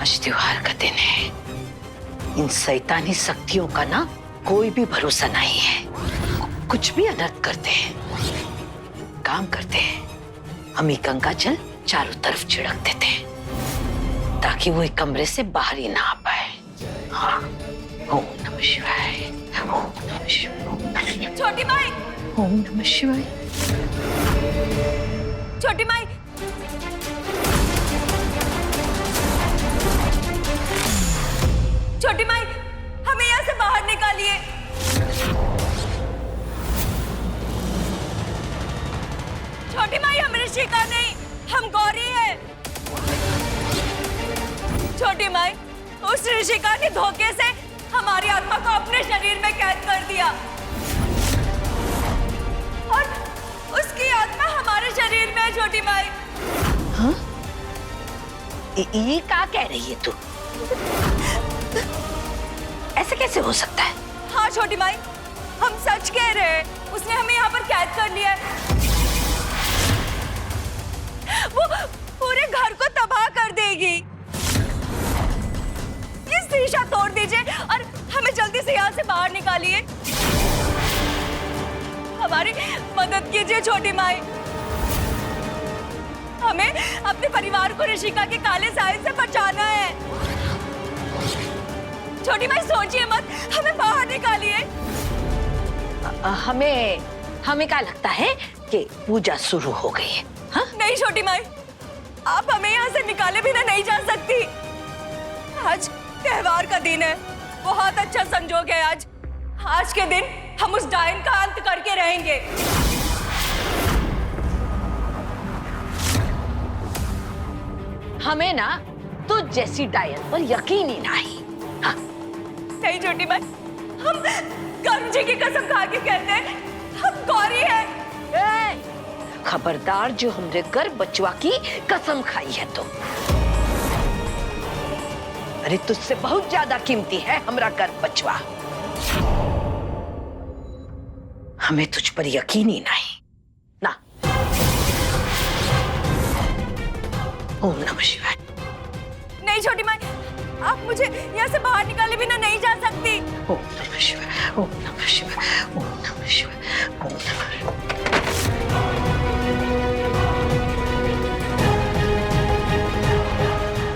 आज त्योहार का दिन है। इन शैतानी शक्तियों का ना कोई भी भरोसा नहीं है। कुछ भी अनर्थ करते हैं, काम करते हैं। हम ये गंगा जल चारों तरफ छिड़क देते हैं ताकि वो एक कमरे से बाहर ही ना आ पाए। हाँ, ओम नमः शिवाय, ओम नमः शिवाय। छोटी माई, ओम नमः शिवाय। छोटी माई, छोटी माई, हमें यहाँ से बाहर निकालिए। छोटी माई, हम ऋषिका नहीं, हम गौरी हैं। छोटी माई, उस ऋषिका ने धोखे से हमारी आत्मा को अपने शरीर में कैद कर दिया और उसकी आत्मा हमारे शरीर में है। छोटी माई। हाँ? ये क्या कह रही है तू? ऐसे कैसे हो सकता है? हाँ छोटी माई, हम सच कह रहे हैं। उसने हमें यहाँ पर कैद कर लिया है। वो पूरे घर को तबाह कर देगी। प्लीज शीशा तोड़ दीजिए और हमें जल्दी से यहाँ से बाहर निकालिए। हमारी मदद कीजिए छोटी माई। हमें अपने परिवार को ऋषिका के काले साए से बचाना है। छोटी माई सोचिए मत, हमें बाहर निकालिए। हमें क्या लगता है कि पूजा शुरू हो गई है? हाँ? नहीं छोटी माई, आप हमें यहाँ से निकाले बिना नहीं जा सकती। आज त्योहार का दिन है, बहुत अच्छा संजोग है। आज के दिन हम उस डायन का अंत करके रहेंगे। हमें ना तुझ जैसी डायन पर यकीन ही नहीं। हाँ? नहीं छोटी माई, हम कर्म जी की कसम खा के कहते हैं, हम गौरी हैं। खबरदार जो हमरे घर बचवा की कसम खाई है तो। अरे तुझसे बहुत ज्यादा कीमती है हमरा घर बचवा। हमें तुझ पर यकीन ही नहीं ना। ओम नमः शिवाय। नहीं छोटी माई, आप मुझे यहाँ से बाहर निकाले बिना नहीं जा सकती। ओम नमः शिवाय, ओम नमः शिवाय, ओम नमः शिवाय, ओम नमः।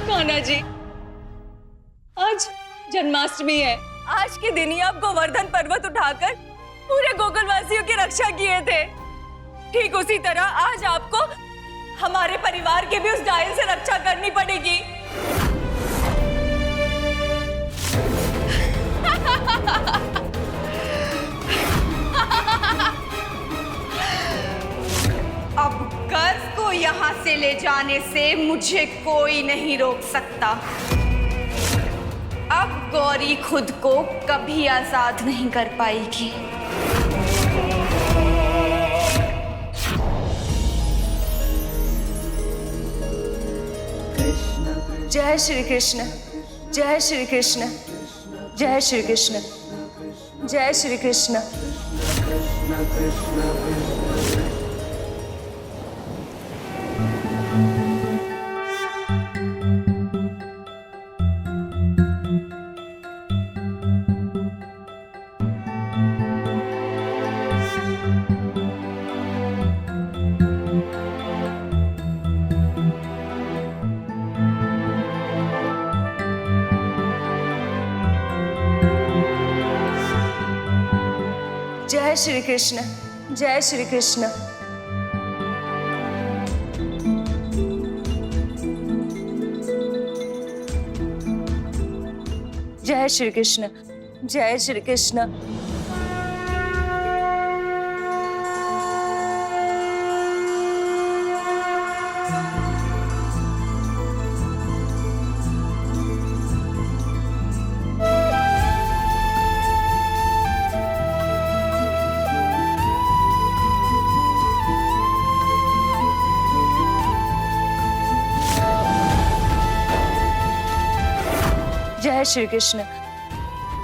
कान्हा जी, आज जन्माष्टमी है। आज के दिन ही आप गोवर्धन पर्वत उठाकर पूरे गोकुलवासियों की रक्षा किए थे। ठीक उसी तरह आज आपको हमारे परिवार की भी उस डायन से रक्षा करनी पड़ेगी। अब गर्व को यहाँ से ले जाने से मुझे कोई नहीं रोक सकता। अब गौरी खुद को कभी आजाद नहीं कर पाएगी। जय श्री कृष्ण, जय श्री कृष्ण, जय श्री कृष्ण, जय श्री कृष्ण। जय श्री कृष्ण, जय श्री कृष्ण। जय श्री कृष्ण, जय श्री कृष्ण। जय श्री कृष्ण,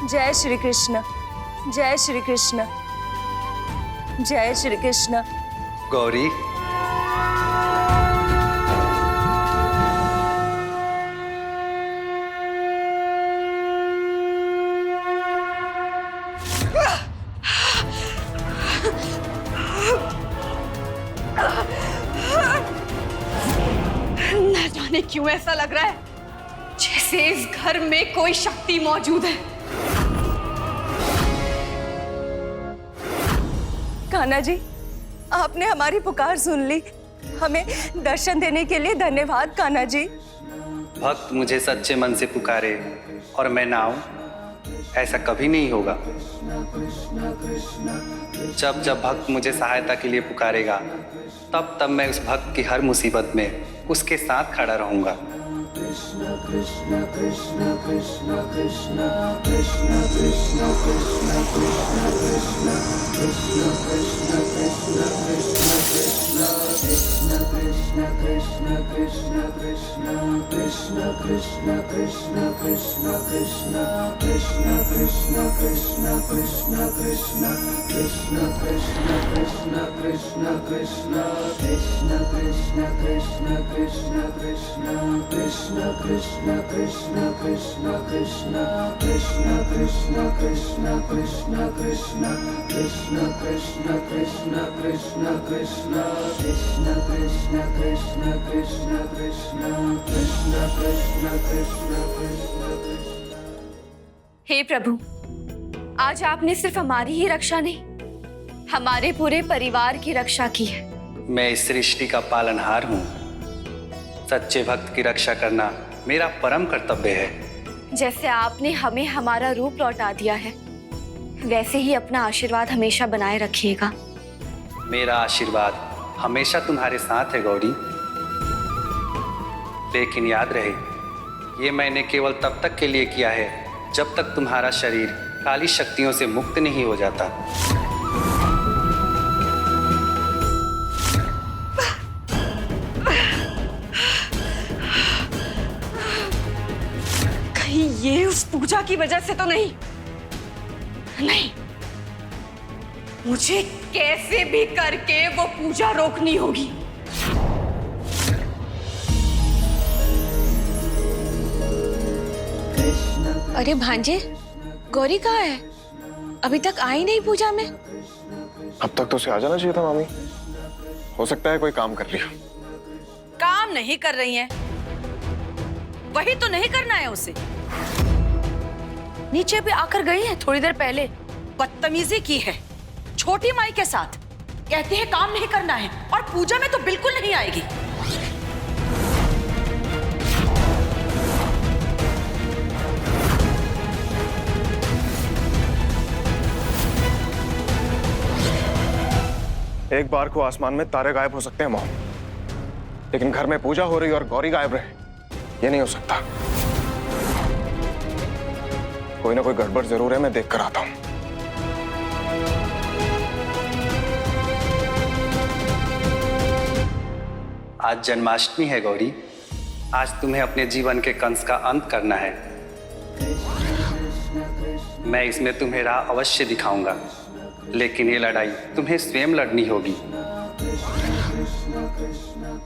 जय श्री कृष्ण, जय श्री कृष्ण, जय श्री कृष्ण। गौरी, क्यों ऐसा लग रहा है जैसे इस घर में कोई शक्ति मौजूद है? कान्हा जी, आपने हमारी पुकार सुन ली। हमें दर्शन देने के लिए धन्यवाद कान्हा जी। भक्त मुझे सच्चे मन से पुकारे और मैं ना आऊं, ऐसा कभी नहीं होगा। जब जब भक्त मुझे सहायता के लिए पुकारेगा, तब तब मैं उस भक्त की हर मुसीबत में उसके साथ खड़ा रहूंगा। हे प्रभु, आज आपने सिर्फ हमारी ही रक्षा नहीं, हमारे पूरे परिवार की रक्षा की है। मैं इस सृष्टि का पालनहार हूँ। सच्चे भक्त की रक्षा करना मेरा परम कर्तव्य है। जैसे आपने हमें हमारा रूप लौटा दिया है, वैसे ही अपना आशीर्वाद हमेशा बनाए रखिएगा। मेरा आशीर्वाद हमेशा तुम्हारे साथ है गौरी। लेकिन याद रहे, ये मैंने केवल तब तक के लिए किया है जब तक तुम्हारा शरीर काली शक्तियों से मुक्त नहीं हो जाता। कहीं ये उस पूजा की वजह से तो नहीं? नहीं, मुझे कैसे भी करके वो पूजा रोकनी होगी। अरे भांजे, गौरी कहाँ है? अभी तक आई नहीं पूजा में। अब तक तो उसे आ जाना चाहिए था मामी। हो सकता है कोई काम कर रही हो। काम नहीं कर रही है, वही तो नहीं करना है उसे। नीचे भी आकर गई है थोड़ी देर पहले, बदतमीजी की है छोटी माई के साथ। कहती है काम नहीं करना है और पूजा में तो बिल्कुल नहीं आएगी। एक बार को आसमान में तारे गायब हो सकते हैं मॉम, लेकिन घर में पूजा हो रही और गौरी गायब रहे, ये नहीं हो सकता। कोई ना कोई गड़बड़ जरूर है, मैं देख कर आता हूं। आज जन्माष्टमी है गौरी। आज तुम्हें अपने जीवन के कंस का अंत करना है। मैं इसमें तुम्हें राह अवश्य दिखाऊंगा, लेकिन ये लड़ाई तुम्हें स्वयं लड़नी होगी।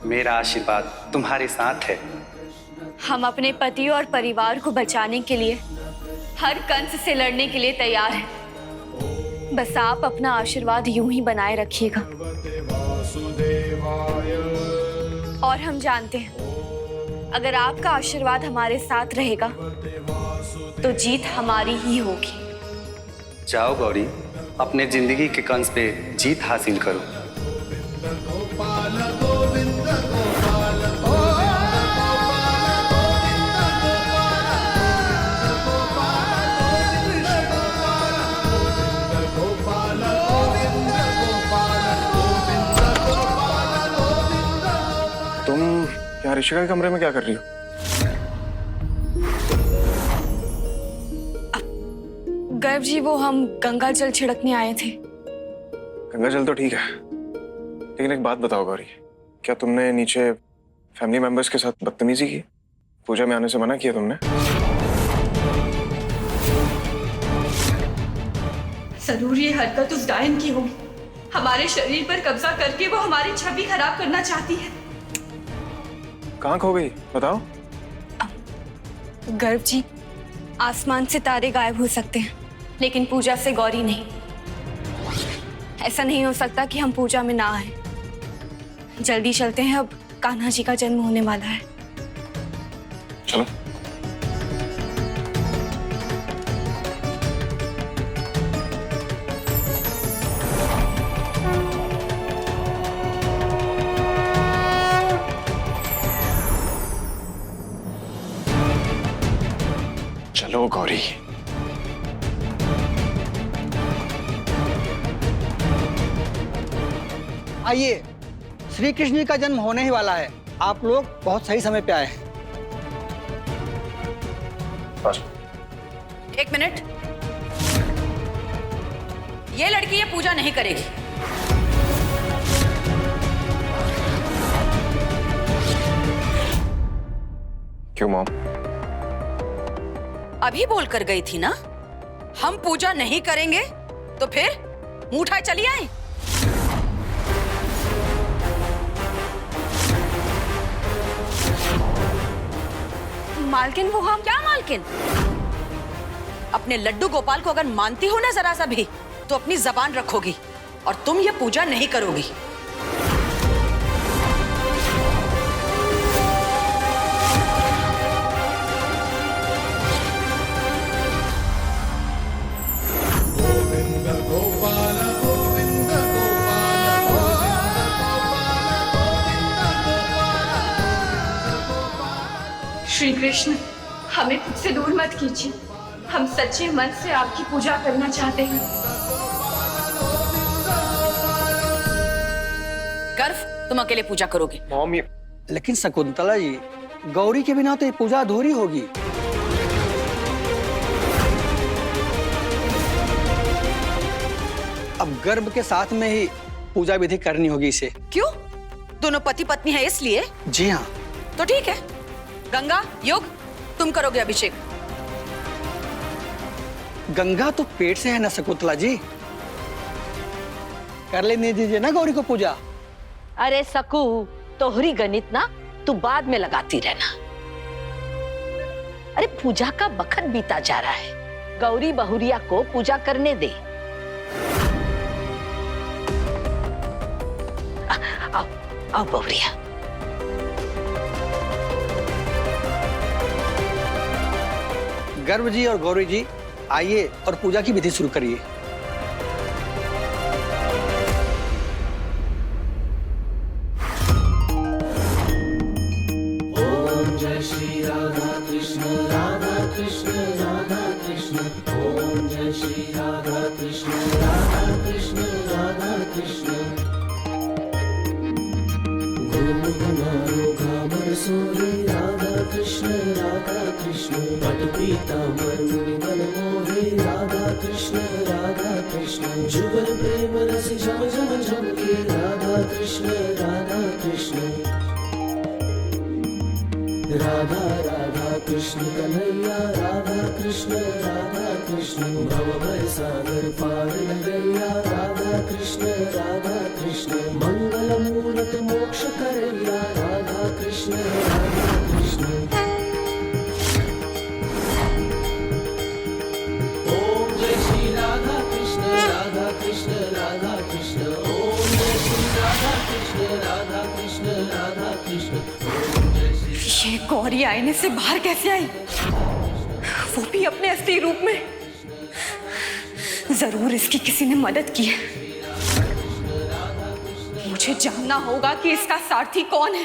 मेरा आशीर्वाद तुम्हारे साथ है। हम अपने पति और परिवार को बचाने के लिए हर कंस से लड़ने के लिए तैयार हैं। बस आप अपना आशीर्वाद यूं ही बनाए रखिएगा। और हम जानते हैं, अगर आपका आशीर्वाद हमारे साथ रहेगा तो जीत हमारी ही होगी। जाओ गौरी, अपने जिंदगी के कंस पे जीत हासिल करो। तुम यहाँ ऋषिका के कमरे में क्या कर रही हो? गर्भ जी, वो हम गंगा जल छिड़कने आए थे। गंगा जल तो ठीक है, लेकिन एक बात बताओ गौरी, क्या तुमने नीचे फैमिली मेंबर्स के साथ बदतमीजी की? पूजा में आने से मना किया तुमने? जरूर ये हरकत उस डायन की होगी। हमारे शरीर पर कब्जा करके वो हमारी छवि खराब करना चाहती है। कहाँ खो गई बताओ? गर्भ जी, आसमान से तारे गायब हो सकते हैं, लेकिन पूजा से गौरी नहीं। ऐसा नहीं हो सकता कि हम पूजा में ना आए। जल्दी चलते हैं, अब कान्हा जी का जन्म होने वाला है। चलो गौरी। आइए, श्री कृष्ण जी का जन्म होने ही वाला है। आप लोग बहुत सही समय पे आए हैं। एक मिनट, ये लड़की ये पूजा नहीं करेगी। क्यों मॉम? अभी बोल कर गई थी ना, हम पूजा नहीं करेंगे, तो फिर मुंह उठाए चली आए। मालकिन वो हम क्या मालकिन? अपने लड्डू गोपाल को अगर मानती हो ना जरा सा भी, तो अपनी जबान रखोगी और तुम ये पूजा नहीं करोगी। श्री कृष्ण, हमें खुद से दूर मत कीजिए। हम सच्चे मन से आपकी पूजा करना चाहते हैं। गर्व, तुम अकेले पूजा करोगे। मॉम ये लेकिन शकुंतला जी, गौरी के बिना तो ये पूजा अधूरी होगी। अब गर्भ के साथ में ही पूजा विधि करनी होगी इसे। क्यों? दोनों पति पत्नी है इसलिए? जी हाँ। तो ठीक है, गंगा, योग, तुम करोगे अभिषेक। गंगा तो पेट से है ना शकुंतला जी, कर लेने दीजिए ना गौरी को पूजा। अरे सकू, तोहरी गणित ना तू बाद में लगाती रहना। अरे पूजा का बखत बीता जा रहा है, गौरी बहुरिया को पूजा करने दे। आओ आओ बहुरिया। गर्भ जी और गौरी जी, आइए और पूजा की विधि शुरू करिए। ओम जय श्री राधा कृष्ण राधा कृष्ण राधा कृष्ण। ओम जय श्री राधा कृष्ण राधा कृष्ण राधा कृष्ण। गोमुखमारो घामर सोहे राधा कृष्ण राधा कृष्ण। पट पीतांबर मुनिवन मोहे राधा कृष्ण राधा कृष्ण। जुगल प्रेम रस झम झम झमके राधा कृष्ण राधा कृष्ण। राधा राधा कृष्ण कन्हैया राधा कृष्ण राधा कृष्ण। भव भय सागर पार लगैया राधा कृष्ण राधा कृष्ण। मंगल मूरत मोक्ष करैया राधा कृष्ण राधा कृष्ण। ओम जय श्री राधा कृष्ण राधा कृष्ण राधा कृष्ण। ओम जय श्री राधा कृष्ण राधा कृष्ण राधा कृष्ण। ओम जय श्री। ये गौरी आईने से बाहर कैसे आई? वो भी अपने असली रूप में। जरूर इसकी किसी ने मदद की है। मुझे जानना होगा कि इसका सारथी कौन है।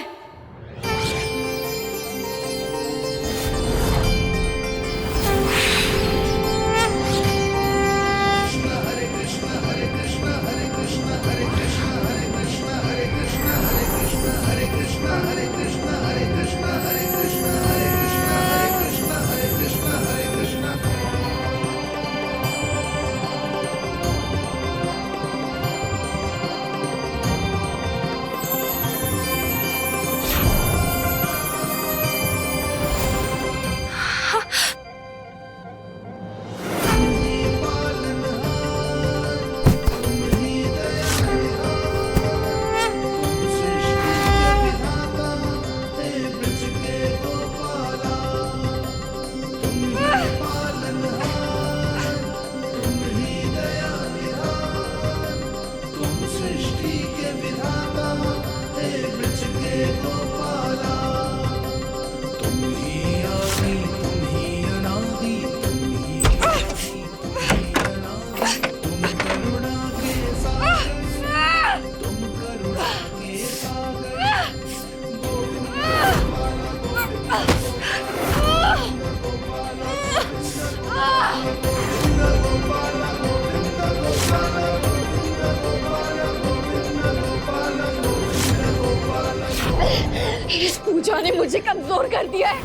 ने मुझे कमजोर कर दिया है।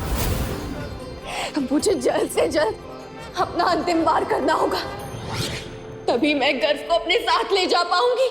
मुझे जल्द से जल्द अपना अंतिम वार करना होगा, तभी मैं गर्व को अपने साथ ले जा पाऊंगी।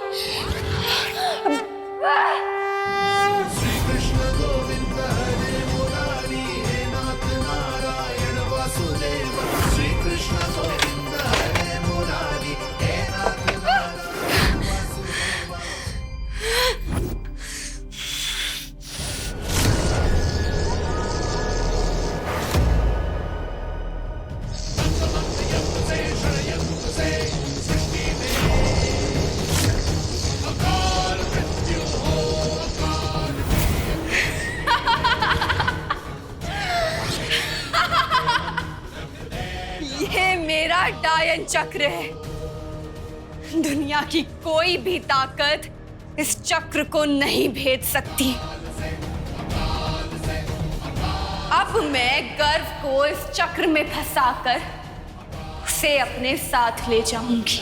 मेरा डायन चक्र है। दुनिया की कोई भी ताकत इस चक्र को नहीं भेद सकती। अब मैं गर्व को इस चक्र में फंसाकर उसे अपने साथ ले जाऊंगी।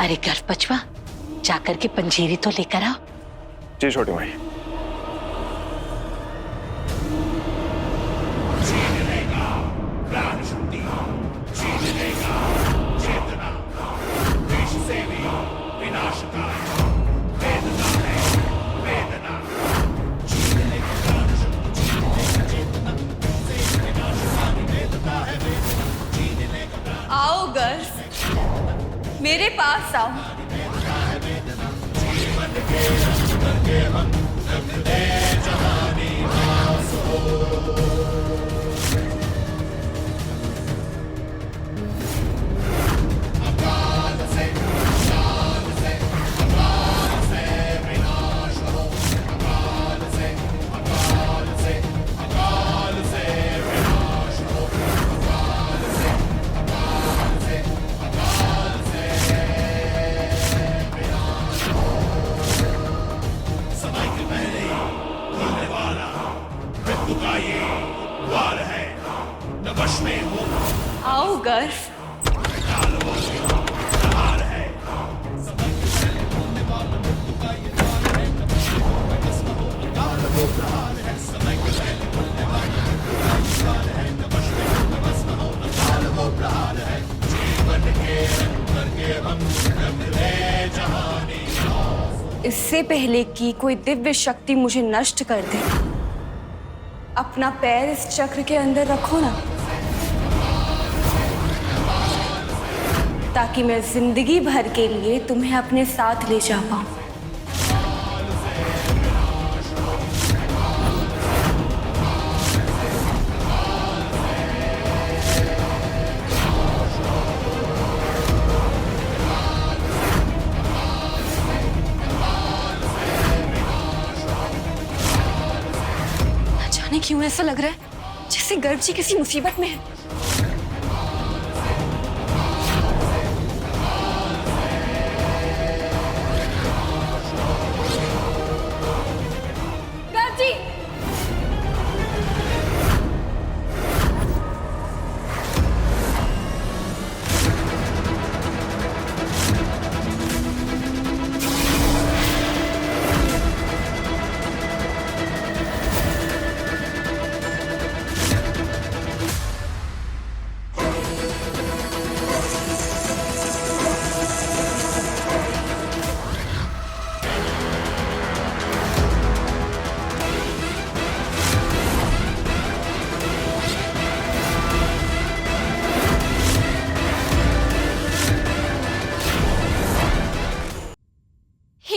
अरे गर्व बचवा, जाकर के पंजीरी तो लेकर आओ। जी छोटी माई। आओ गर्व, मेरे पास आओ। आओ गर्व, इससे पहले कि कोई दिव्य शक्ति मुझे नष्ट कर दे, अपना पैर इस चक्र के अंदर रखो ना, ताकि मैं जिंदगी भर के लिए तुम्हें अपने साथ ले जा पाऊं। न जाने क्यों ऐसा लग रहा है जैसे गर्व जी किसी मुसीबत में है।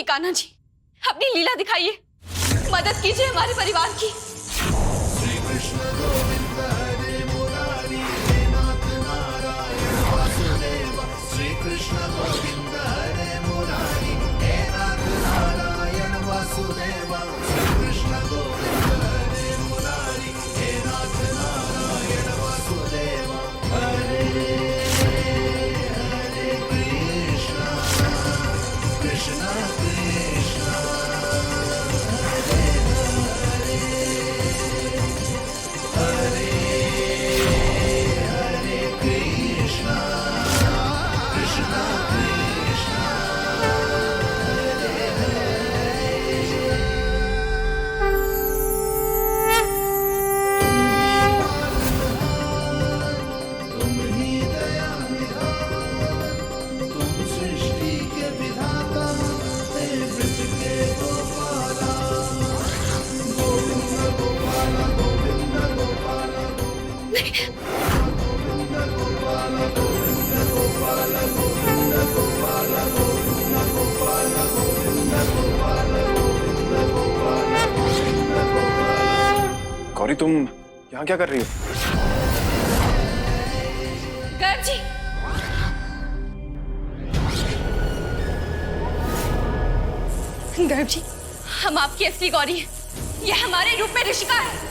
कान्हा जी, अपनी लीला दिखाइए, मदद कीजिए हमारे परिवार की। श्री कृष्ण गोविंद हरे मुरारी, हे नाथ नारायण वासुदेव। श्री कृष्ण गोविंद हरे मुरारी, हे नाथ नारायण वासुदेव। श्री कृष्ण गोविंद हरे मुरारी, हे नाथ नारायण वासुदेव। हरे हरे कृष्ण कृष्ण कृष्ण गौरी तुम यहाँ क्या कर रही हो? गर्भ जी, गर्भ जी, हम आपकी असली गौरी हैं। ये हमारे रूप में ऋषिका है।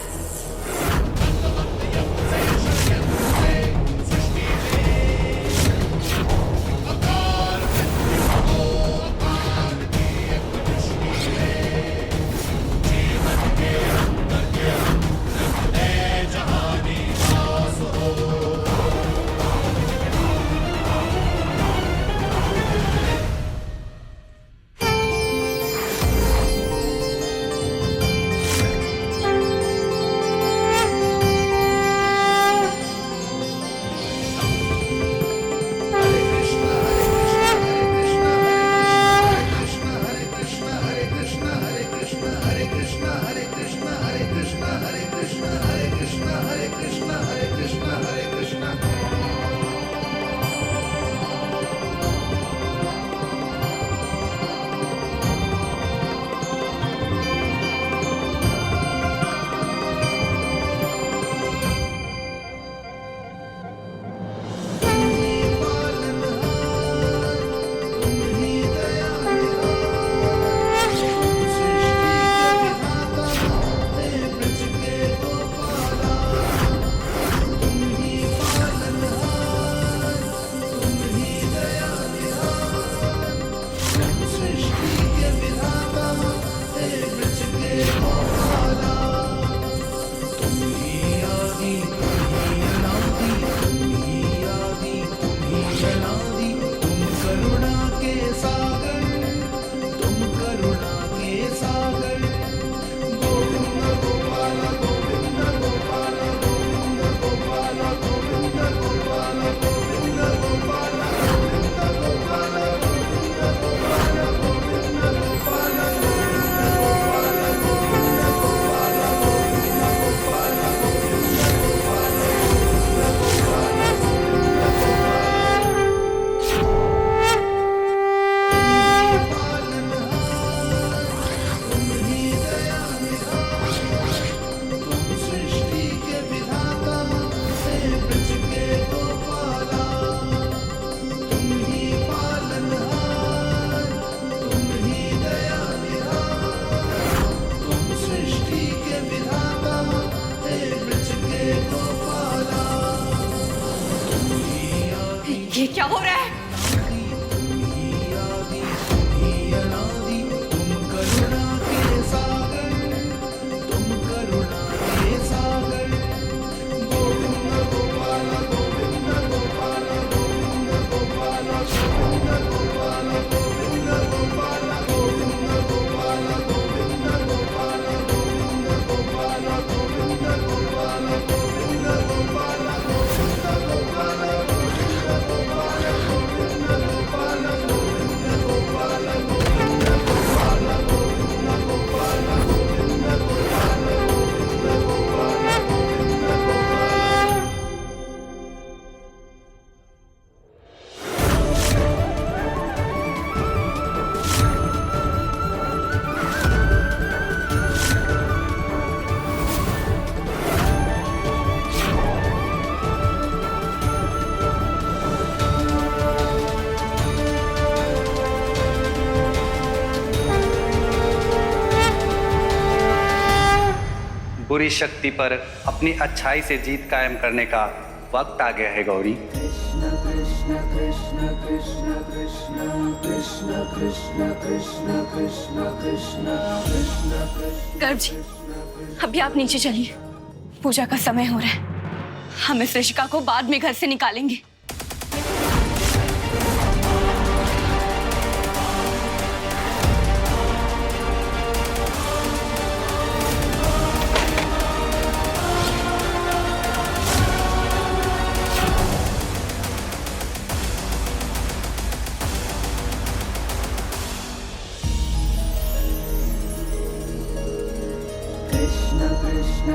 ये क्या हो रहा है? बुरी शक्ति पर अपनी अच्छाई से जीत कायम करने का वक्त आ गया है गौरी। गर्भ जी, अभी आप नीचे चलिए, पूजा का समय हो रहा है। हम इस ऋषिका को बाद में घर से निकालेंगे। कृष्ण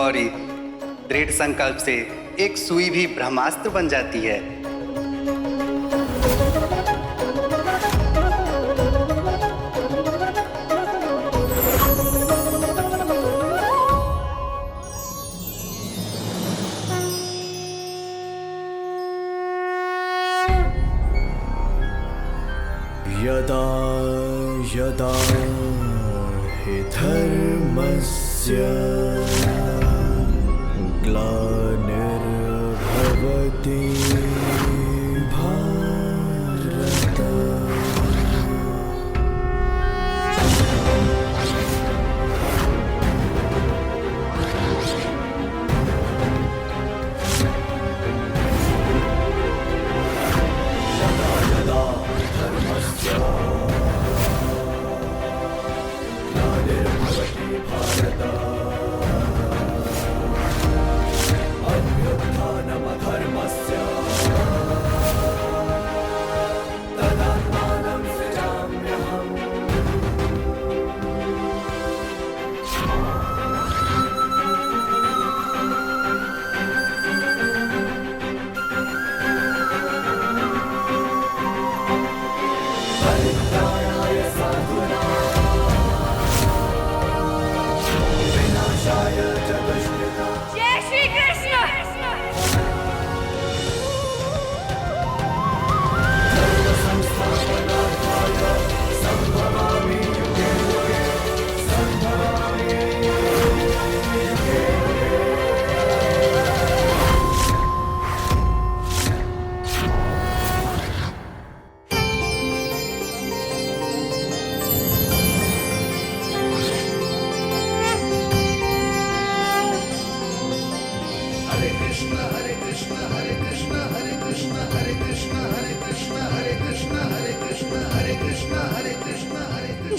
गौरी, दृढ़ संकल्प से एक सुई भी ब्रह्मास्त्र बन जाती है। यदा यदा हि धर्मस्य ग्लानिर्भवति भारत।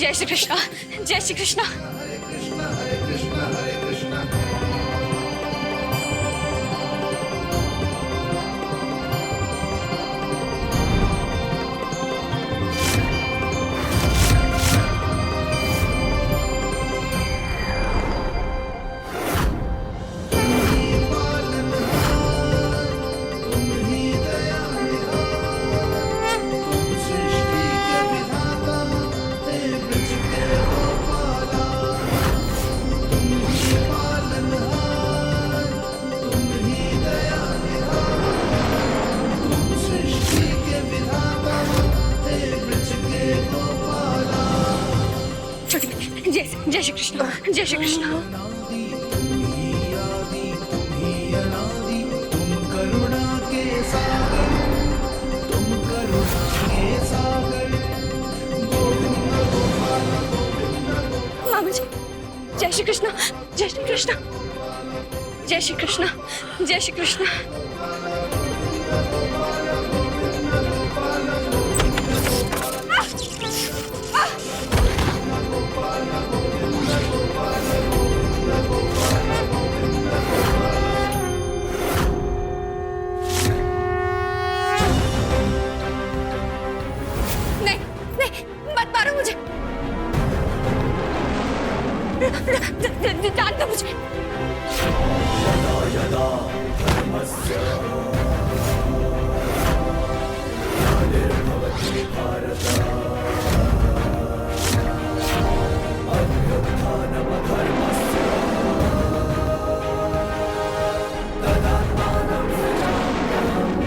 जय श्री कृष्णा, जय श्री कृष्णा। जय श्री कृष्ण, जय श्री कृष्ण। मामा जी, जय श्री कृष्ण, जय श्री कृष्ण, जय श्री कृष्ण, जय श्री कृष्ण। जान दो मुझे। यदा यदा धर्मस्य ग्लानिर्भवति भारत अभ्युत्थानमधर्मस्य तदात्मानं सृजाम्यहम्।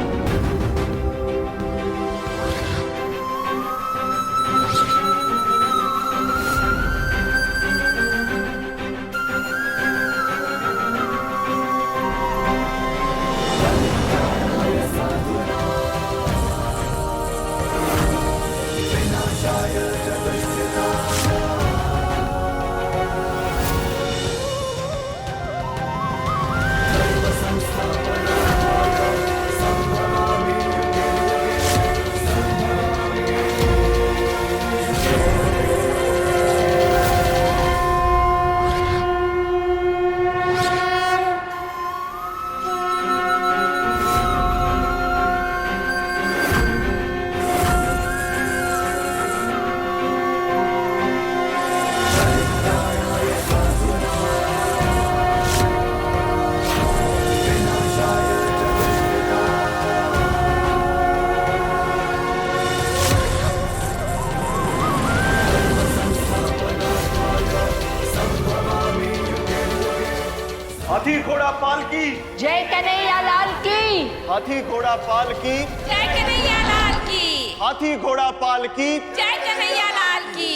हाथी घोड़ा पाल की, जय कन्हैया लाल की, हाथी घोड़ा पाल की, जय कन्हैया लाल की, हाथी घोड़ा पाल की। जय कन्हैया लाल की।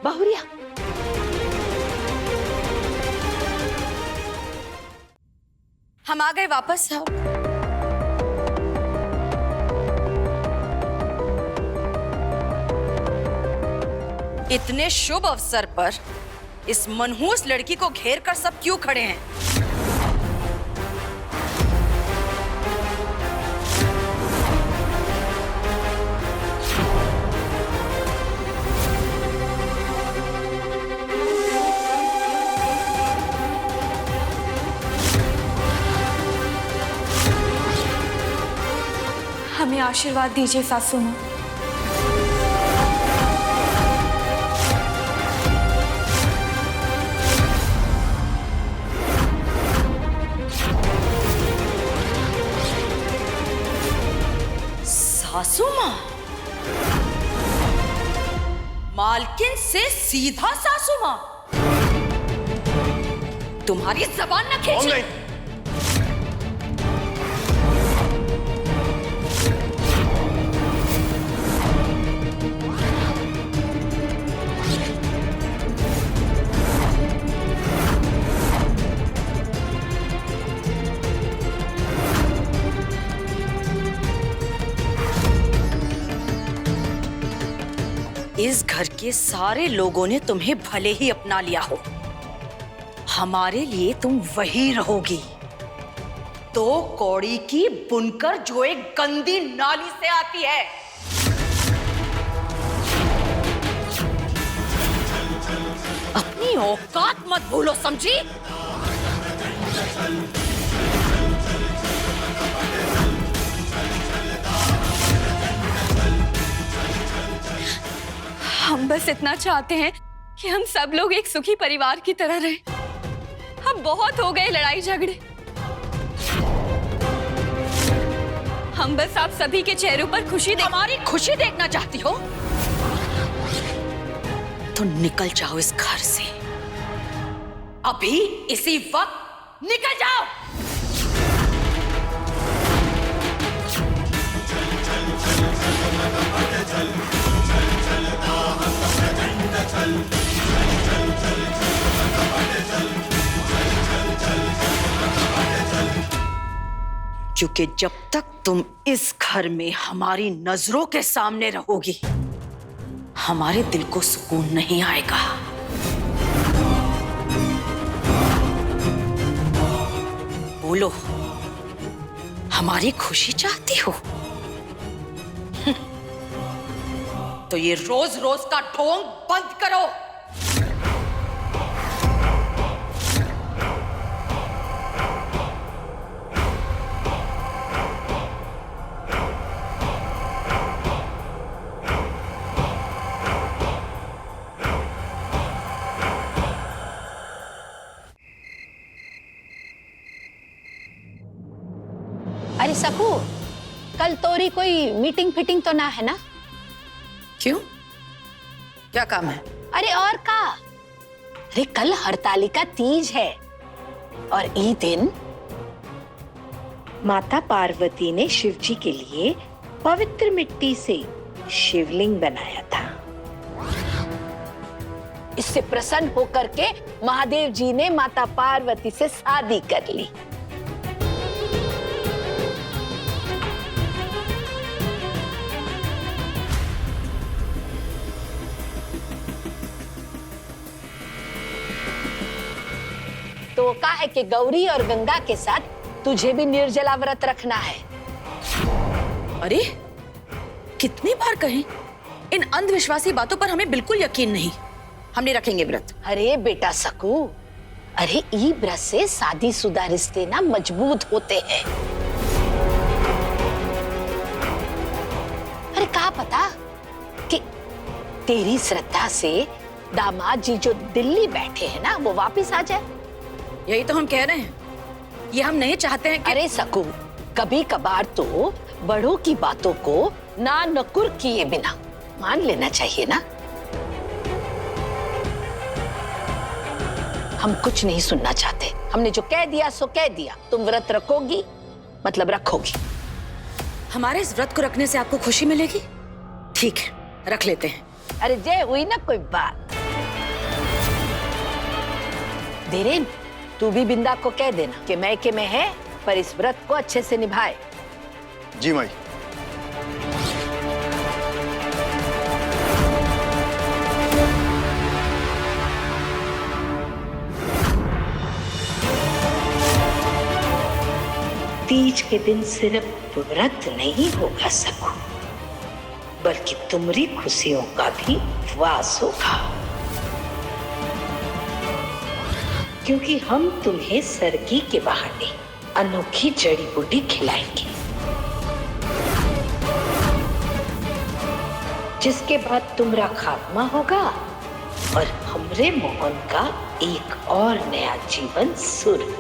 बहुरिया, हम आ गए वापस। इतने शुभ अवसर पर इस मनहूस लड़की को घेर कर सब क्यों खड़े हैं? हमें आशीर्वाद दीजिए सासू माँ। सासू माँ? मालकिन से सीधा सासू माँ? तुम्हारी जबान न खींचे। इस घर के सारे लोगों ने तुम्हें भले ही अपना लिया हो, हमारे लिए तुम वही रहोगी। तो कौड़ी की बुनकर जो एक गंदी नाली से आती है। अपनी औकात मत भूलो, समझी? हम बस इतना चाहते हैं कि हम सब लोग एक सुखी परिवार की तरह रहें। हम बहुत हो गए लड़ाई झगड़े। हम बस आप सभी के चेहरों पर हमारी खुशी देखना चाहती हो तो निकल जाओ इस घर से, अभी इसी वक्त निकल जाओ। क्योंकि जब तक तुम इस घर में हमारी नजरों के सामने रहोगी, हमारे दिल को सुकून नहीं आएगा। बोलो, हमारी खुशी चाहती हो? तो ये रोज रोज का ढोंग बंद करो। अरे सकू, कल तोरी कोई मीटिंग फिटिंग तो ना है ना? क्यों? क्या काम है? अरे और का? अरे कल हरतालिका तीज है और ई दिन माता पार्वती ने शिव जी के लिए पवित्र मिट्टी से शिवलिंग बनाया था। इससे प्रसन्न होकर के महादेव जी ने माता पार्वती से शादी कर ली। तो कहा है कि गौरी और गंगा के साथ तुझे भी निर्जला व्रत रखना है। अरे कितनी बार कहें, इन अंधविश्वासी बातों पर हमें बिल्कुल यकीन नहीं। हम नहीं रखेंगे व्रत। अरे बेटा सकू, अरे ई व्रत से शादीशुदा रिश्ते ना मजबूत होते हैं। अरे कहा पता कि तेरी श्रद्धा से दामाद जी जो दिल्ली बैठे हैं ना, वो वापस आ जाए। यही तो हम कह रहे हैं। ये हम नहीं चाहते हैं कि... अरे सकू, कभी कभार तो बड़ों की बातों को ना नकुर किए बिना मान लेना चाहिए ना। हम कुछ नहीं सुनना चाहते। हमने जो कह दिया सो कह दिया। तुम व्रत रखोगी मतलब रखोगी। हमारे इस व्रत को रखने से आपको खुशी मिलेगी? ठीक है, रख लेते हैं। अरे जय हुई ना कोई बात। धीरेन, तू भी बिंदा को कह देना कि मैके में है पर इस व्रत को अच्छे से निभाए। जी माई। तीज के दिन सिर्फ व्रत नहीं होगा सखू, बल्कि तुम्हारी खुशियों का भी वास होगा, क्योंकि हम तुम्हें सरगी के बहाने अनोखी जड़ी बूटी खिलाएंगे, जिसके बाद तुम्हारा खात्मा होगा और हमरे मोहन का एक और नया जीवन शुरू।